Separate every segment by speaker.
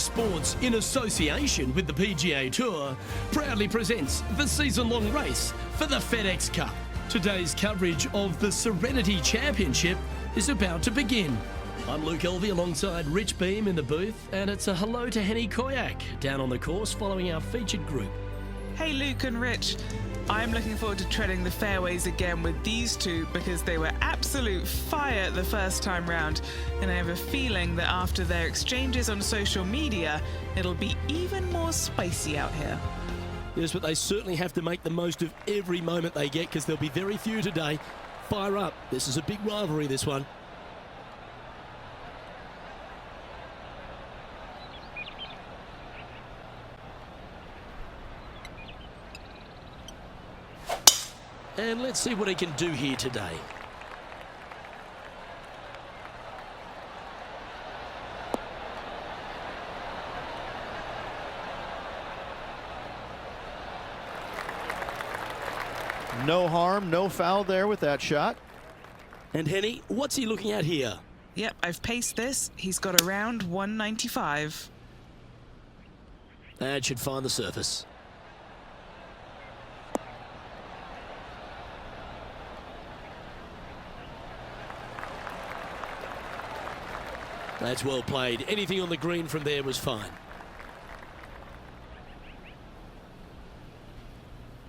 Speaker 1: Sports, in association with the PGA Tour, proudly presents the season-long race for the FedEx Cup. Today's coverage of the Serenity Championship is about to begin. I'm Luke Elvey alongside Rich Beam in the booth, and it's a hello to Henny Koyak down on the course following our featured group.
Speaker 2: Hey Luke and Rich, I'm looking forward to treading the fairways again with these two because they were absolute fire the first time round, and I have a feeling that after their exchanges on social media, it'll be even more spicy out here.
Speaker 1: Yes, but they certainly have to make the most of every moment they get because there'll be very few today. Fire up. This is a big rivalry, this one. And let's see what he can do here today.
Speaker 3: No harm, no foul there with that shot.
Speaker 1: And Henny, what's he looking at here?
Speaker 2: Yep, I've paced this. He's got around 195.
Speaker 1: That should find the surface. That's well played. Anything on the green from there was fine.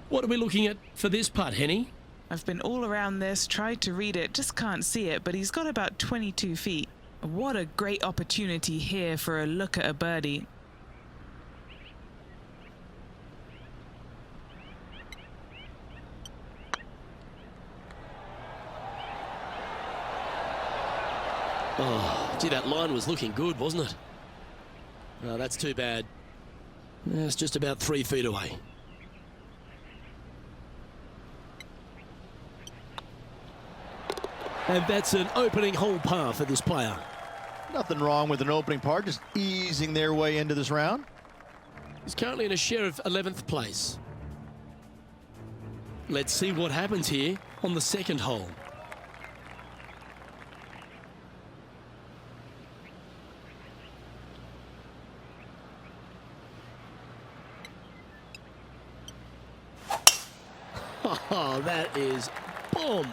Speaker 1: What are we looking at for this putt, Henny?
Speaker 2: I've been all around this, tried to read it, just can't see it, but he's got about 22 feet. What a great opportunity here for a look at a birdie.
Speaker 1: Oh, gee, that line was looking good, wasn't it? Oh, that's too bad. It's just about 3 feet away. And that's an opening hole par for this player.
Speaker 3: Nothing wrong with an opening par, just easing their way into this round.
Speaker 1: He's currently in a share of 11th place. Let's see what happens here on the second hole. Oh, that is bombed.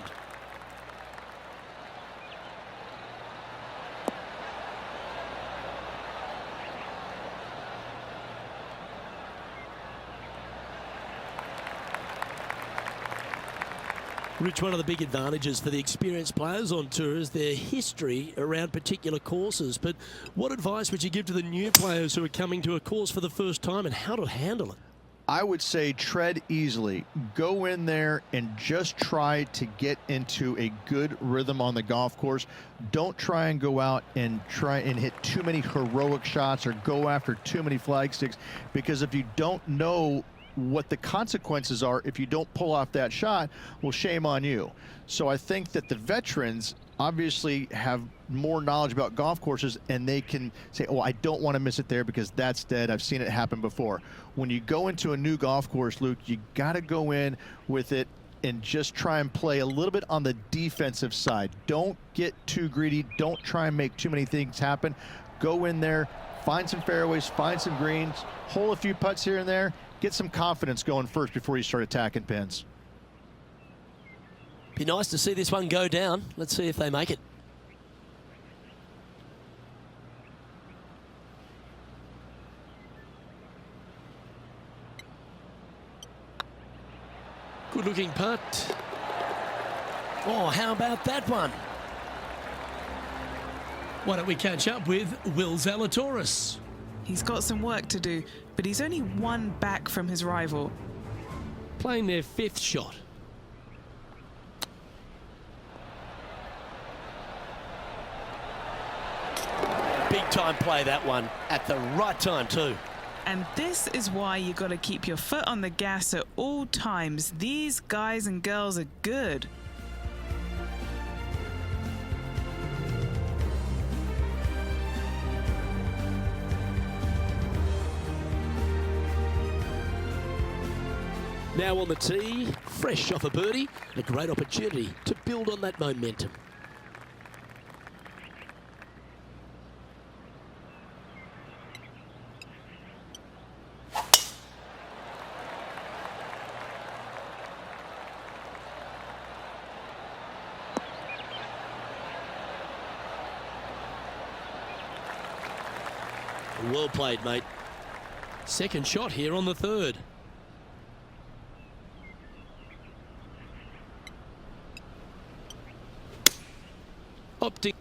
Speaker 1: Rich, one of the big advantages for the experienced players on tour is their history around particular courses. But what advice would you give to the new players who are coming to a course for the first time and how to handle it?
Speaker 3: I would say tread easily. Go in there and just try to get into a good rhythm on the golf course. Don't try and go out and try and hit too many heroic shots or go after too many flag sticks, because if you don't know what the consequences are if you don't pull off that shot, well, shame on you. So I think that the veterans obviously have more knowledge about golf courses, and they can say, oh, I don't want to miss it there because that's dead. I've seen it happen before. When you go into a new golf course, Luke, you got to go in with it and just try and play a little bit on the defensive side. Don't get too greedy. Don't try and make too many things happen. Go in there, find some fairways, find some greens, hole a few putts here and there, get some confidence going first before you start attacking pins.
Speaker 1: Be nice to see this one go down. Let's see if they make it. Good looking putt. Oh, how about that one? Why don't we catch up with Will Zalatoris?
Speaker 2: He's got some work to do, but he's only one back from his rival.
Speaker 1: Playing their 5th shot. Big time play, that one, at the right time too.
Speaker 2: And this is why you got to keep your foot on the gas at all times. These guys and girls are good.
Speaker 1: Now on the tee, fresh off a birdie, a great opportunity to build on that momentum. Well played, mate. Second shot here on the third. Opting.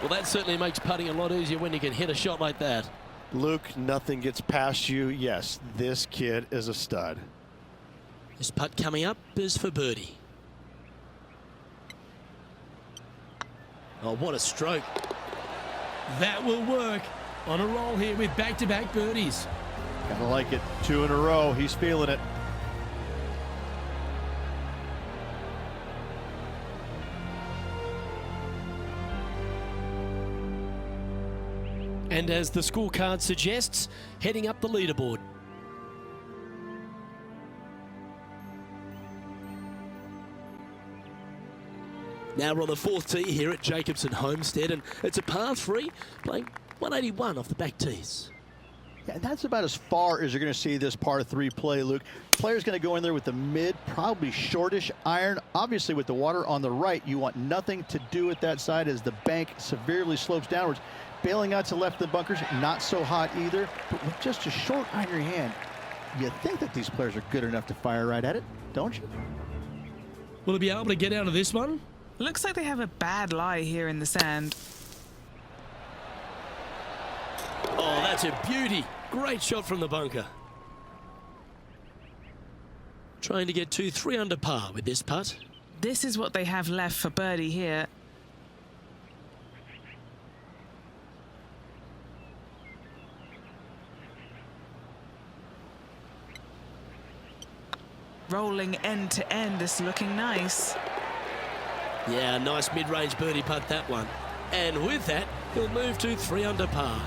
Speaker 1: Well, that certainly makes putting a lot easier when you can hit a shot like that.
Speaker 4: Luke, nothing gets past you. Yes, this kid is a stud.
Speaker 1: This putt coming up is for birdie. Oh, what a stroke. That will work. On a roll here with back-to-back birdies.
Speaker 3: Gotta like it. 2 in a row. He's feeling it.
Speaker 1: And as the scorecard suggests, heading up the leaderboard. Now we're on the fourth tee here at Jacobson Homestead, and it's a par 3, playing 181 off the back tees.
Speaker 3: Yeah, that's about as far as you're going to see this par 3 play, Luke. Player's going to go in there with the mid, probably shortish iron. Obviously, with the water on the right, you want nothing to do with that side as the bank severely slopes downwards. Bailing out to left of the bunkers, not so hot either. But with just a short iron in your hand, you think that these players are good enough to fire right at it, don't you?
Speaker 1: Will he be able to get out of this one?
Speaker 2: Looks like they have a bad lie here in the sand.
Speaker 1: Oh, that's a beauty. Great shot from the bunker. Trying to get 3 under par with this putt.
Speaker 2: This is what they have left for birdie here. Rolling end to end, this looking nice.
Speaker 1: Yeah, nice mid-range birdie putt, that one. And with that, he'll move to 3 under par.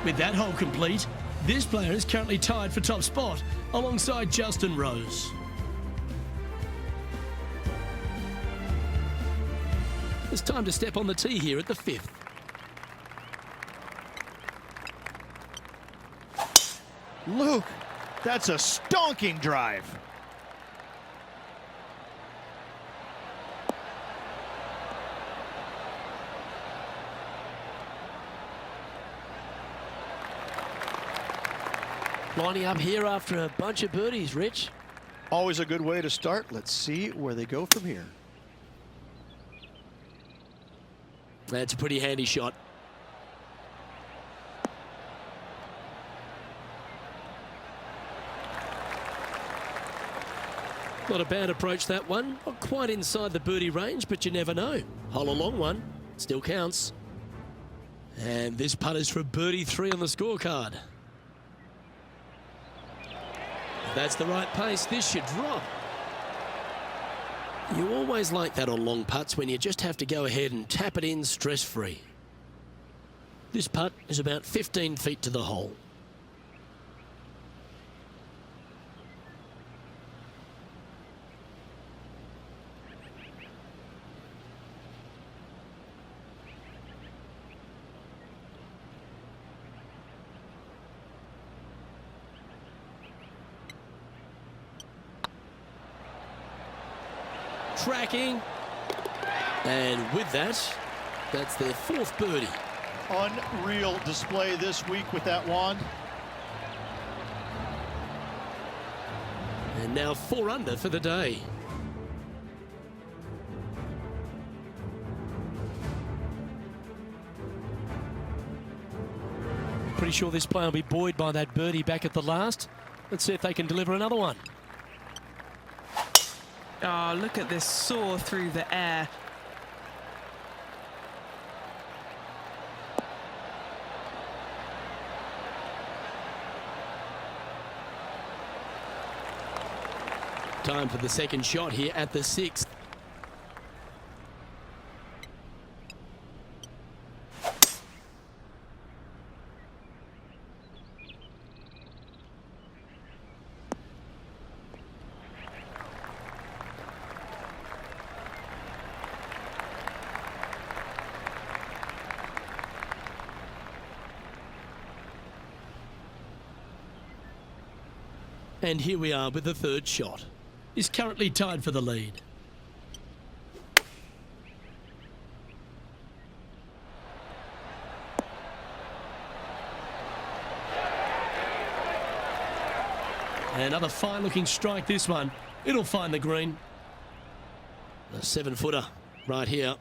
Speaker 1: With that hole complete, this player is currently tied for top spot alongside Justin Rose. It's time to step on the tee here at the 5th.
Speaker 3: Luke, that's a stonking drive.
Speaker 1: Lining up here after a bunch of birdies, Rich.
Speaker 3: Always a good way to start. Let's see where they go from here.
Speaker 1: That's a pretty handy shot. Not a bad approach, that one. Not quite inside the birdie range, but you never know. Hole a long one. Still counts. And this putt is for birdie 3 on the scorecard. If that's the right pace, this should drop. You always like that on long putts when you just have to go ahead and tap it in stress-free. This putt is about 15 feet to the hole. Tracking, and with that, that's their 4th birdie.
Speaker 3: Unreal display this week with that wand.
Speaker 1: And now 4 under for the day. Pretty sure this player will be buoyed by that birdie back at the last. Let's see if they can deliver another one.
Speaker 2: Oh, look at this soar through the air.
Speaker 1: Time for the second shot here at the 6th. And here we are with the third shot. He's currently tied for the lead. Another fine-looking strike, this one. It'll find the green. The 7-footer right here.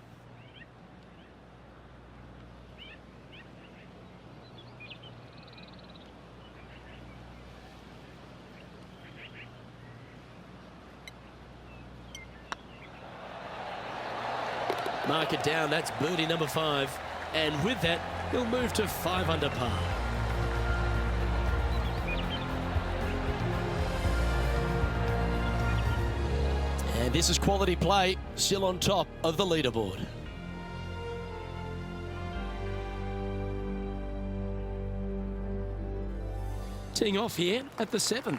Speaker 1: Mark it down, that's birdie number 5. And with that, he'll move to 5 under par. And this is quality play, still on top of the leaderboard. Teeing off here at the 7th.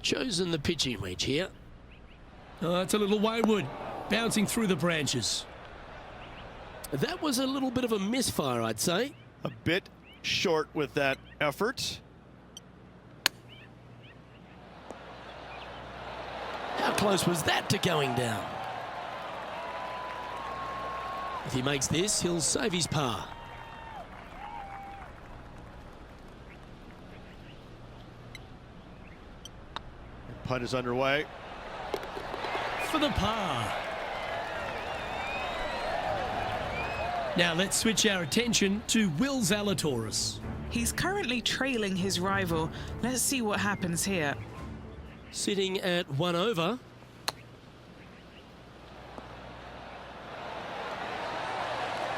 Speaker 1: Chosen the pitching wedge here. Oh, it's a little wayward, bouncing through the branches. That was a little bit of a misfire, I'd say.
Speaker 4: A bit short with that effort.
Speaker 1: How close was that to going down? If he makes this, he'll save his par.
Speaker 4: Putt is underway.
Speaker 1: For the par. Now let's switch our attention to Will Zalatoris.
Speaker 2: He's currently trailing his rival. Let's see what happens here.
Speaker 1: Sitting at 1 over.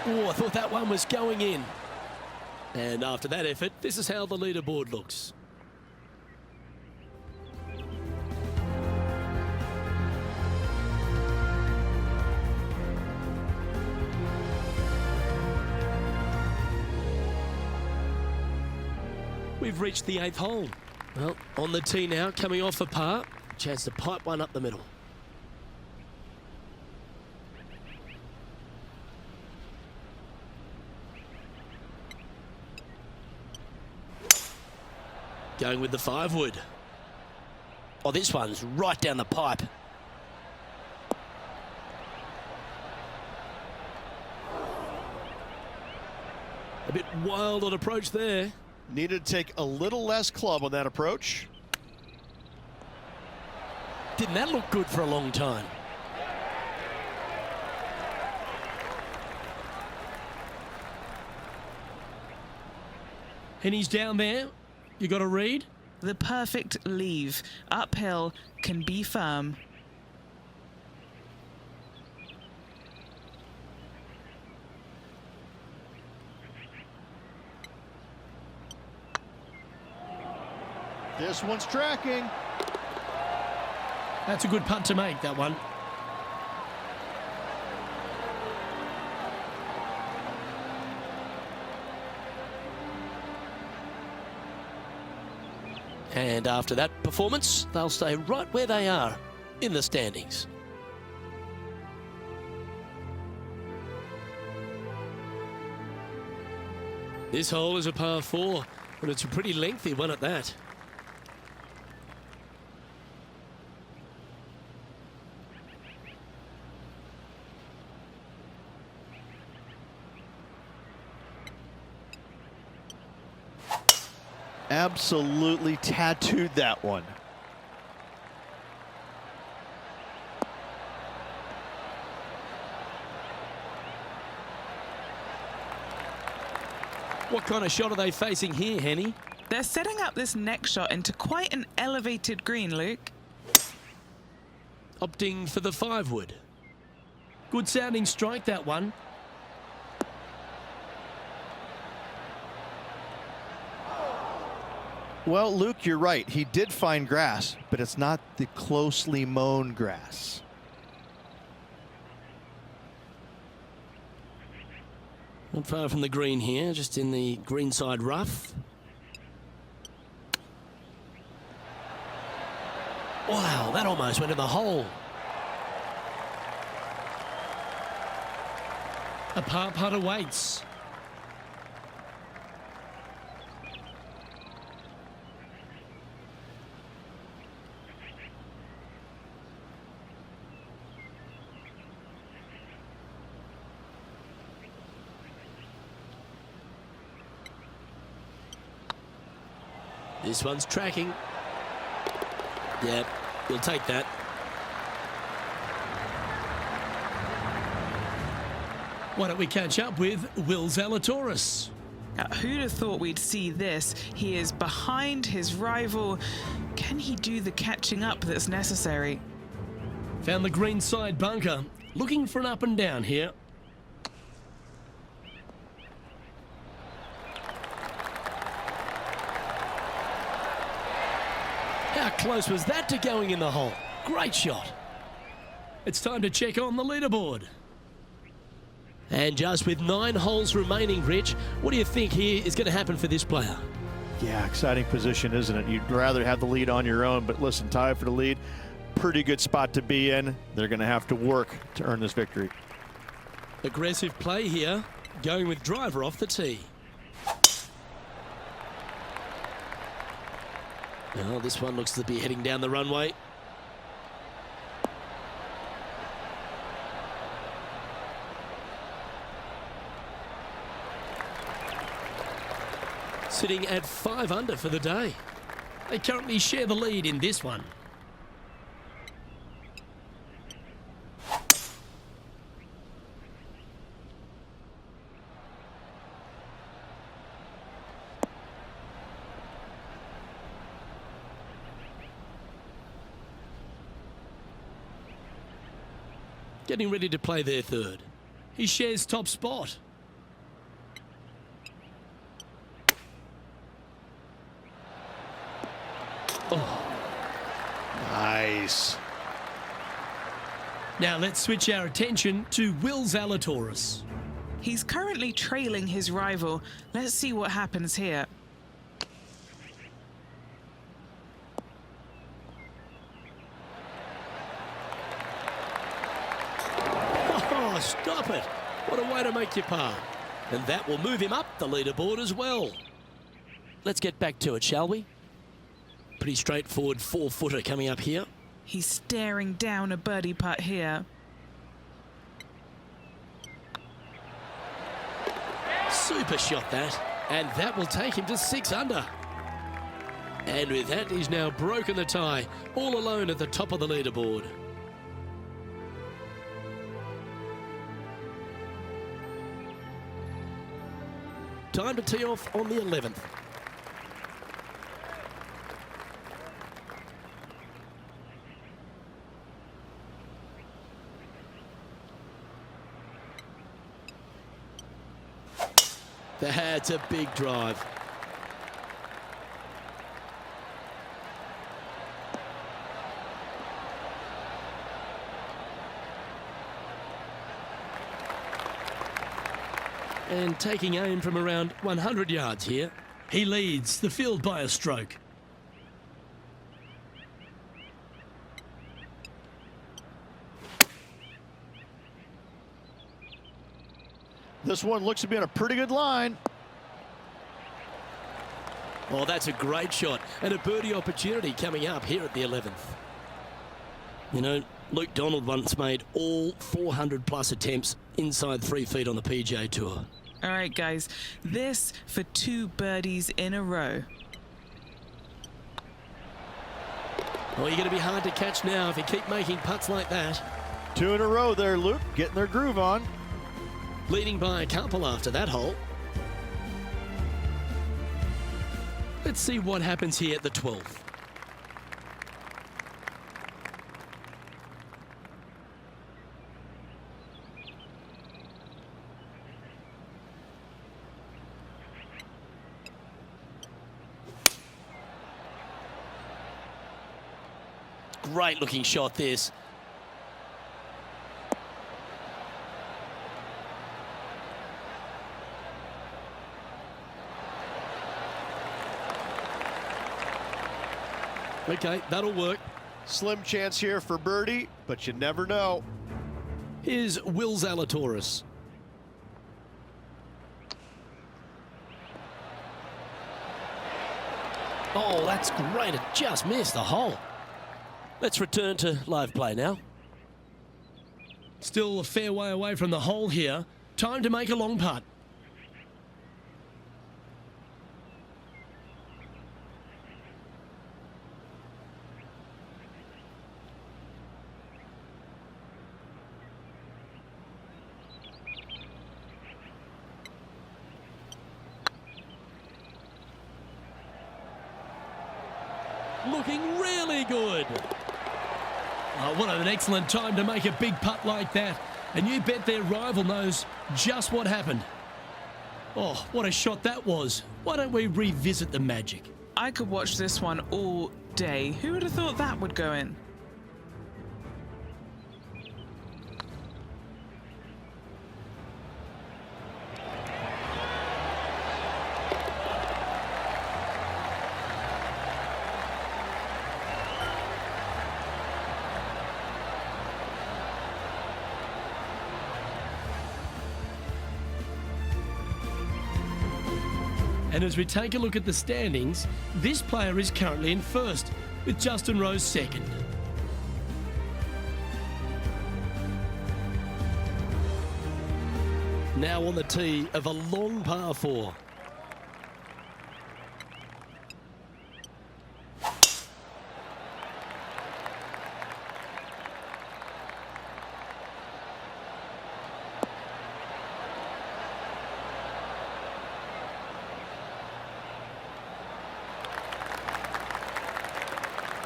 Speaker 1: Oh, I thought that one was going in. And after that effort, this is how the leaderboard looks. We've reached the 8th hole. Well, on the tee now, coming off a par. Chance to pipe one up the middle. Going with the 5-wood. Oh, this one's right down the pipe. A bit wild on approach there.
Speaker 4: Needed to take a little less club on that approach.
Speaker 1: Didn't that look good for a long time? And he's down there. You got to read?
Speaker 2: The perfect leave. Uphill, can be firm.
Speaker 3: This one's tracking.
Speaker 1: That's a good putt to make, that one. And after that performance, they'll stay right where they are in the standings. This hole is a par 4, and it's a pretty lengthy one at that.
Speaker 3: Absolutely tattooed that one.
Speaker 1: What kind of shot are they facing here, Henny?
Speaker 2: They're setting up this next shot into quite an elevated green, Luke.
Speaker 1: Opting for the 5-wood. Good sounding strike, that one.
Speaker 3: Well, Luke, you're right. He did find grass, but it's not the closely mown grass.
Speaker 1: Not far from the green here, just in the greenside rough. Wow, that almost went in the hole. A par putt awaits. This one's tracking. Yep, we'll take that. Why don't we catch up with Will Zalatoris?
Speaker 2: Who'd have thought we'd see this? He is behind his rival. Can he do the catching up that's necessary?
Speaker 1: Found the greenside bunker. Looking for an up and down here. How close was that to going in the hole? Great shot. It's time to check on the leaderboard. And just with 9 holes remaining, Rich, what do you think here is going to happen for this player?
Speaker 3: Yeah, exciting position, isn't it? You'd rather have the lead on your own, but listen, tied for the lead, pretty good spot to be in. They're going to have to work to earn this victory.
Speaker 1: Aggressive play here, going with driver off the tee. Well, this one looks to be heading down the runway. Sitting at 5 under for the day. They currently share the lead in this one. Getting ready to play their third. He shares top spot. Oh.
Speaker 3: Nice.
Speaker 1: Now let's switch our attention to Will Zalatoris.
Speaker 2: He's currently trailing his rival. Let's see what happens here.
Speaker 1: Oh, stop it. What a way to make your par. And that will move him up the leaderboard as well. Let's get back to it, shall we? Pretty straightforward 4-footer coming up here.
Speaker 2: He's staring down a birdie putt here.
Speaker 1: Super shot that. And that will take him to 6 under. And with that, he's now broken the tie, all alone at the top of the leaderboard. Time to tee off on the 11th. That's a big drive. And taking aim from around 100 yards here. He leads the field by a stroke.
Speaker 3: This one looks to be on a pretty good line.
Speaker 1: Oh, that's a great shot and a birdie opportunity coming up here at the 11th. You know, Luke Donald once made all 400-plus attempts inside 3 feet on the PGA Tour.
Speaker 2: All right, guys, this for 2 birdies in a row.
Speaker 1: Oh, you're going to be hard to catch now if you keep making putts like that.
Speaker 3: 2 in a row there, Luke, getting their groove on.
Speaker 1: Leading by a couple after that hole. Let's see what happens here at the 12th. great looking shot, this. Okay, that'll work.
Speaker 4: Slim chance here for birdie, but you never know.
Speaker 1: Here's Will Zalatoris. Oh, that's great. It just missed the hole. Let's return to live play now. Still a fair way away from the hole here. Time to make a long putt. Looking really good. Oh, what an excellent time to make a big putt like that. And you bet their rival knows just what happened. Oh, what a shot that was. Why don't we revisit the magic?
Speaker 2: I could watch this one all day. Who would have thought that would go in?
Speaker 1: And as we take a look at the standings, this player is currently in first, with Justin Rose second. Now on the tee of a long par 4.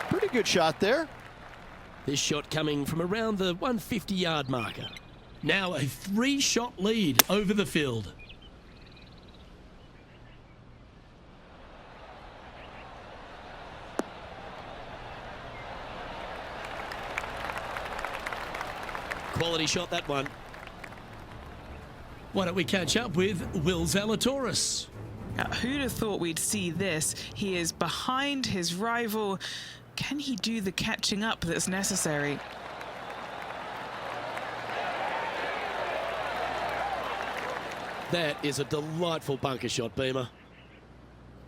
Speaker 3: Pretty good shot there.
Speaker 1: This shot coming from around the 150-yard marker. Now a 3-shot lead over the field. Quality shot, that one. Why don't we catch up with Will Zalatoris?
Speaker 2: Now, who'd have thought we'd see this? He is behind his rival. Can he do the catching up that's necessary?
Speaker 1: That is a delightful bunker shot, Beamer.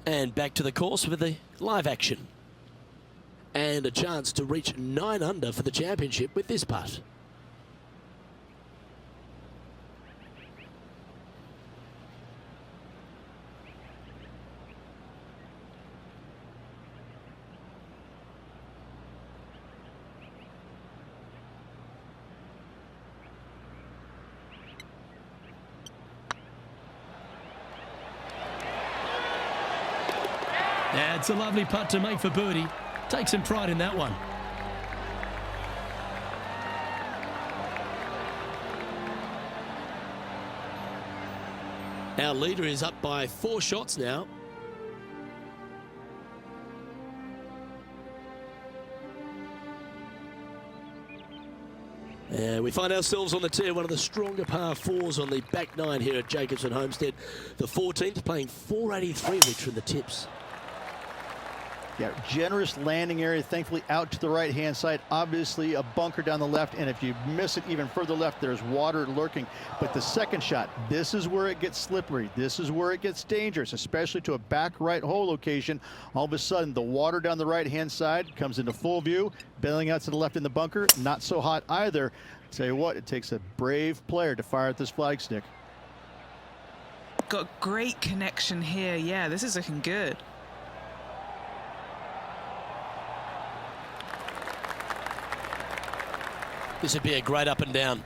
Speaker 1: And back to the course with the live action. And a chance to reach 9 under for the championship with this putt. Yeah, it's a lovely putt to make for birdie. Take some pride in that one. Our leader is up by 4 shots now. And we find ourselves on the tee, one of the stronger par 4s on the back 9 here at Jacobson Homestead. The 14th playing 483, which from the tips.
Speaker 3: Yeah, generous landing area, thankfully out to the right-hand side. Obviously a bunker down the left, and if you miss it even further left, there's water lurking. But the second shot, this is where it gets slippery. This is where it gets dangerous, especially to a back right hole location. All of a sudden, the water down the right-hand side comes into full view. Bailing out to the left in the bunker, not so hot either. Tell you what, it takes a brave player to fire at this flagstick.
Speaker 2: Got great connection here. Yeah, this is looking good.
Speaker 1: This would be a great up and down.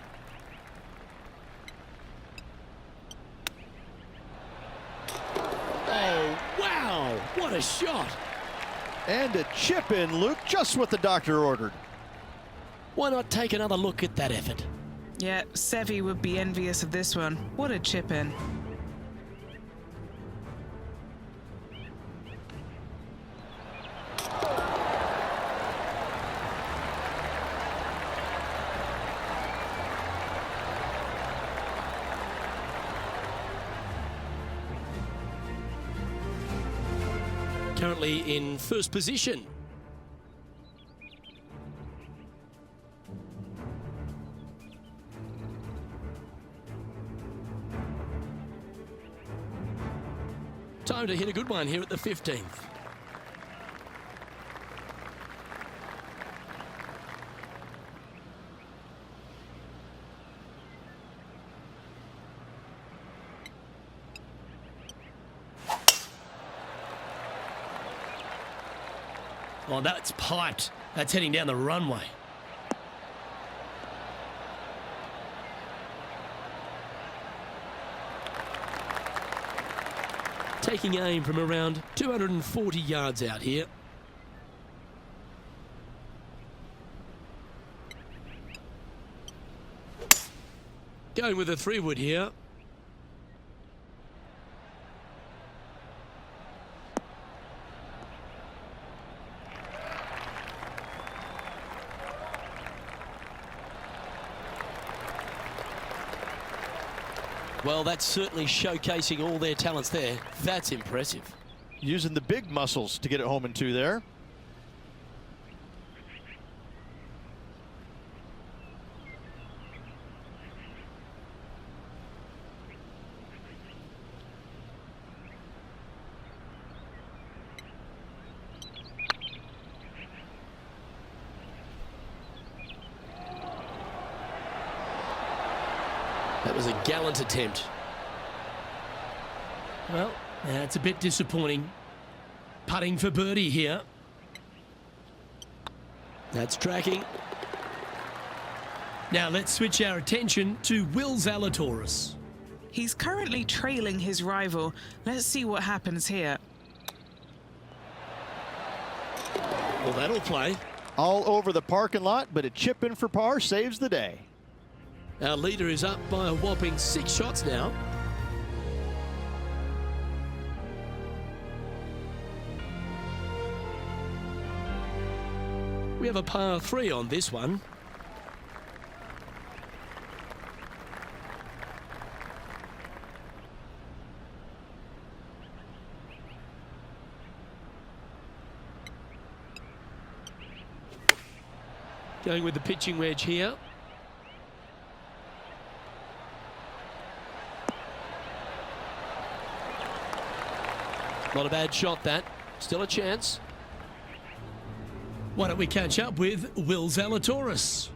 Speaker 1: Oh, wow. What a shot.
Speaker 3: And a chip in, Luke, just what the doctor ordered.
Speaker 1: Why not take another look at that effort?
Speaker 2: Yeah, Seve would be envious of this one. What a chip in.
Speaker 1: currently in first position. Time to hit a good one here at the 15th. Oh, that's piped. That's heading down the runway. Taking aim from around 240 yards out here. Going with a 3-wood here. Well, that's certainly showcasing all their talents there. That's impressive.
Speaker 3: Using the big muscles to get it home in 2 there.
Speaker 1: That was a gallant attempt. Well, that's a bit disappointing. Putting for birdie here. That's tracking. Now let's switch our attention to Will Zalatoris.
Speaker 2: He's currently trailing his rival. Let's see what happens here.
Speaker 1: Well, that'll play.
Speaker 3: All over the parking lot, but a chip in for par saves the day.
Speaker 1: Our leader is up by a whopping 6 shots now. We have a par 3 on this one. Going with the pitching wedge here. Not a bad shot, that. Still a chance. Why don't we catch up with Will Zalatoris?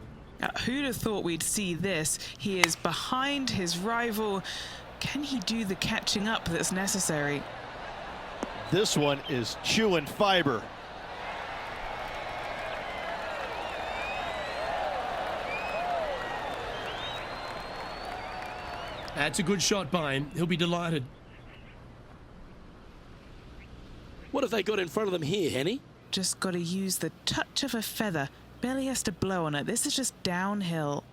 Speaker 2: Who'd have thought we'd see this? He is behind his rival. Can he do the catching up that's necessary?
Speaker 3: This one is chewing fiber.
Speaker 1: That's a good shot by him. He'll be delighted. What have they got in front of them here, Henny?
Speaker 2: Just got to use the touch of a feather. Barely has to blow on it. This is just downhill.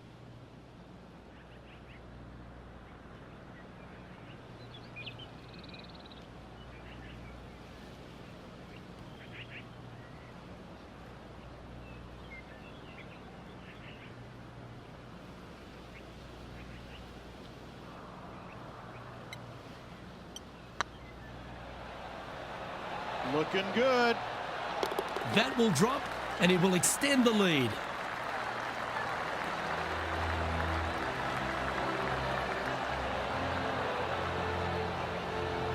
Speaker 3: Looking good.
Speaker 1: That will drop, and it will extend the lead.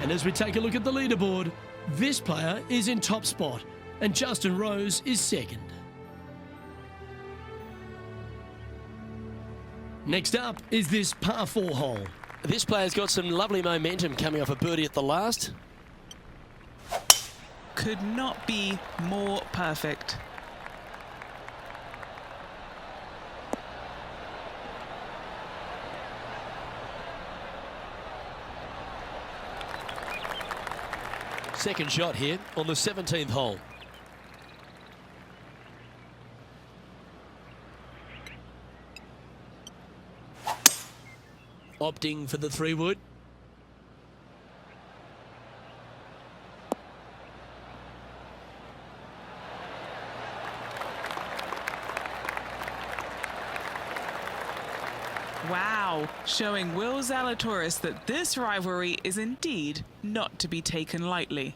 Speaker 1: And as we take a look at the leaderboard, this player is in top spot, and Justin Rose is second. Next up is this par 4 hole. This player's got some lovely momentum coming off a birdie at the last.
Speaker 2: Could not be more perfect.
Speaker 1: Second shot here on the 17th hole. Opting for the 3-wood.
Speaker 2: Wow, showing Will Zalatoris that this rivalry is indeed not to be taken lightly.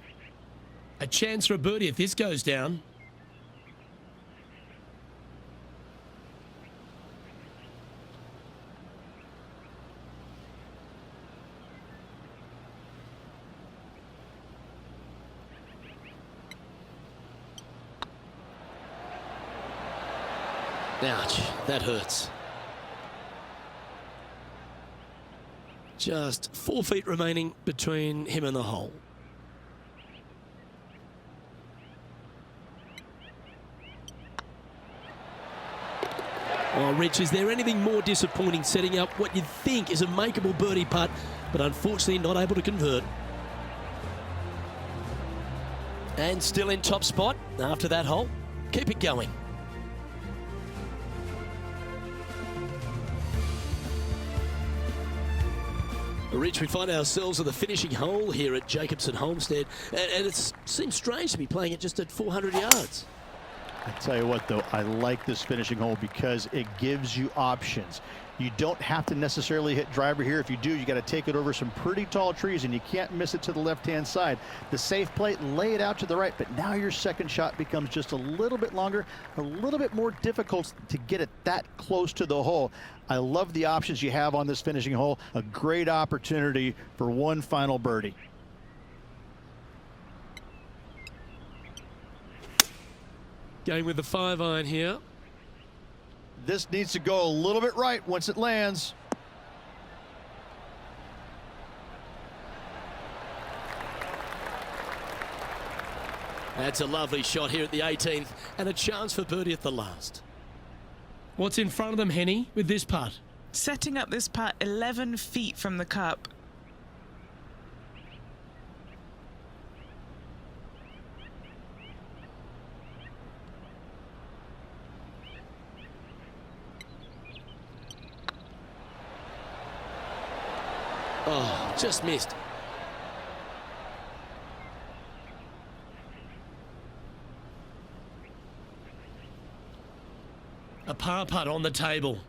Speaker 1: A chance for a birdie if this goes down. Ouch, that hurts. Just 4 feet remaining between him and the hole. Oh, Rich, is there anything more disappointing setting up what you'd think is a makeable birdie putt, but unfortunately not able to convert? And still in top spot after that hole. Keep it going. Rich, we find ourselves at the finishing hole here at Jacobson Homestead, and it seems strange to be playing it just at 400 yards.
Speaker 3: I tell you what, though, I like this finishing hole because it gives you options. You don't have to necessarily hit driver here. If you do, you got to take it over some pretty tall trees, and you can't miss it to the left-hand side. The safe play, lay it out to the right, but now your second shot becomes just a little bit longer, a little bit more difficult to get it that close to the hole. I love the options you have on this finishing hole. A great opportunity for one final birdie.
Speaker 1: Going with the 5-iron here.
Speaker 3: This needs to go a little bit right once it lands.
Speaker 1: That's a lovely shot here at the 18th, and a chance for birdie at the last. What's in front of them, Henny, with this putt?
Speaker 2: Setting up this putt 11 feet from the cup.
Speaker 1: Oh, just missed. A par putt on the table.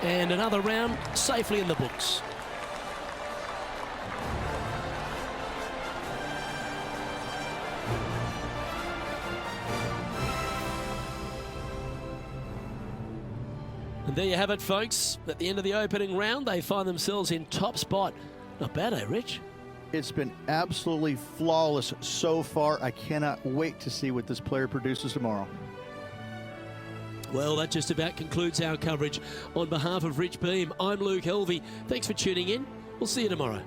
Speaker 1: And another round safely in the books. And there you have it, folks. At the end of the opening round, they find themselves in top spot. Not bad, eh, Rich?
Speaker 3: It's been absolutely flawless so far. I cannot wait to see what this player produces tomorrow.
Speaker 1: Well, that just about concludes our coverage. On behalf of Rich Beem, I'm Luke Helvey. Thanks for tuning in. We'll see you tomorrow.